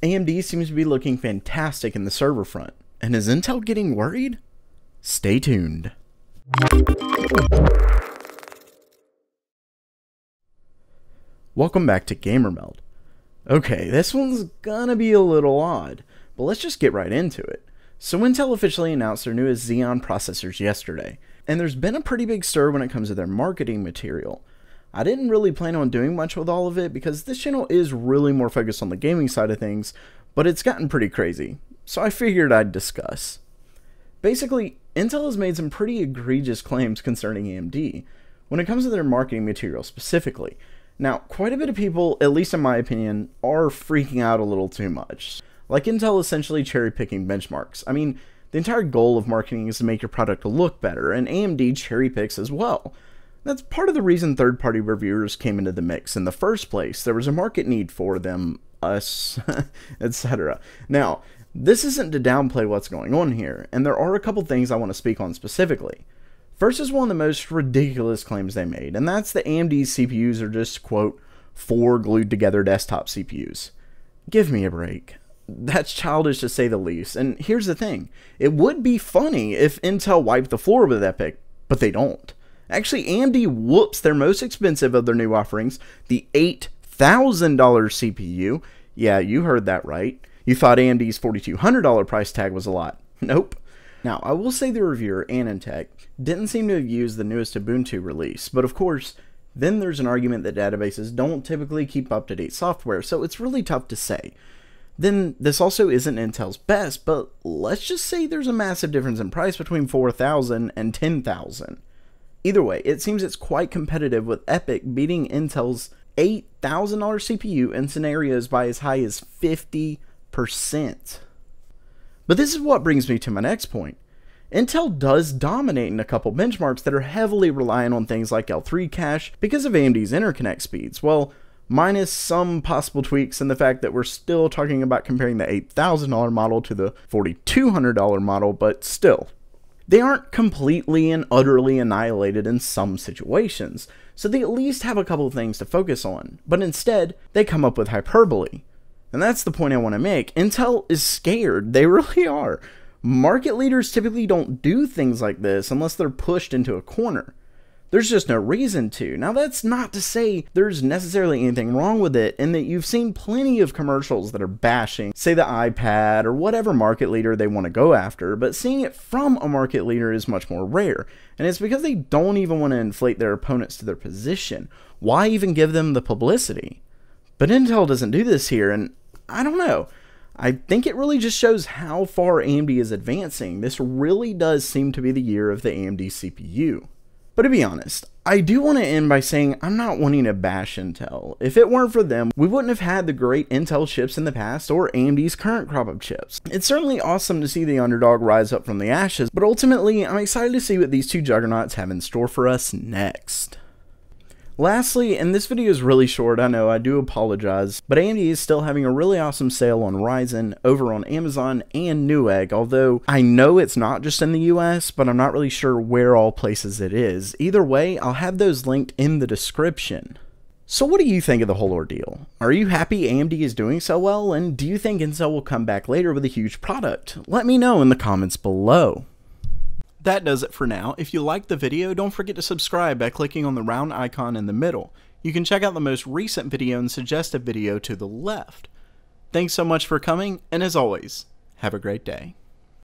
AMD seems to be looking fantastic in the server front. And is Intel getting worried? Stay tuned. Welcome back to GamerMeld. Okay, this one's gonna be a little odd, but let's just get right into it. So Intel officially announced their newest Xeon processors yesterday, and there's been a pretty big stir when it comes to their marketing material. I didn't really plan on doing much with all of it because this channel is really more focused on the gaming side of things, but it's gotten pretty crazy, so I figured I'd discuss. Basically, Intel has made some pretty egregious claims concerning AMD when it comes to their marketing material specifically. Now, quite a bit of people, at least in my opinion, are freaking out a little too much. Like Intel essentially cherry-picking benchmarks. I mean, the entire goal of marketing is to make your product look better, and AMD cherry-picks as well. That's part of the reason third-party reviewers came into the mix in the first place. There was a market need for them, us, etc. Now, this isn't to downplay what's going on here, and there are a couple things I want to speak on specifically. First is one of the most ridiculous claims they made, and that's that AMD's CPUs are just, quote, 4 glued together desktop CPUs. Give me a break. That's childish to say the least, and here's the thing. It would be funny if Intel wiped the floor with EPYC, but they don't. Actually, AMD whoops their most expensive of their new offerings, the $8,000 CPU. Yeah, you heard that right. You thought AMD's $4,200 price tag was a lot. Nope. Now, I will say the reviewer, AnandTech, didn't seem to have used the newest Ubuntu release, but of course, then there's an argument that databases don't typically keep up-to-date software, so it's really tough to say. Then, this also isn't Intel's best, but let's just say there's a massive difference in price between $4,000 and $10,000. Either way, it seems it's quite competitive with EPYC beating Intel's $8,000 CPU in scenarios by as high as 50%. But this is what brings me to my next point. Intel does dominate in a couple benchmarks that are heavily reliant on things like L3 cache because of AMD's interconnect speeds. Well, minus some possible tweaks and the fact that we're still talking about comparing the $8,000 model to the $4,200 model, but still. They aren't completely and utterly annihilated in some situations, so they at least have a couple of things to focus on, but instead, they come up with hyperbole. And that's the point I want to make. Intel is scared. They really are. Market leaders typically don't do things like this unless they're pushed into a corner. There's just no reason to. Now, that's not to say there's necessarily anything wrong with it, and that you've seen plenty of commercials that are bashing, say, the iPad or whatever market leader they want to go after, but seeing it from a market leader is much more rare, and it's because they don't even want to inflate their opponents to their position. Why even give them the publicity? But Intel doesn't do this here, and I don't know. I think it really just shows how far AMD is advancing. This really does seem to be the year of the AMD CPU. But to be honest, I do want to end by saying I'm not wanting to bash Intel. If it weren't for them, we wouldn't have had the great Intel chips in the past or AMD's current crop of chips. It's certainly awesome to see the underdog rise up from the ashes, but ultimately, I'm excited to see what these two juggernauts have in store for us next. Lastly, and this video is really short, I know, I do apologize, but AMD is still having a really awesome sale on Ryzen over on Amazon and Newegg, although I know it's not just in the US, but I'm not really sure where all places it is. Either way, I'll have those linked in the description. So what do you think of the whole ordeal? Are you happy AMD is doing so well, and do you think Intel will come back later with a huge product? Let me know in the comments below. That does it for now. If you liked the video, don't forget to subscribe by clicking on the round icon in the middle. You can check out the most recent video and suggested video to the left. Thanks so much for coming, and as always, have a great day.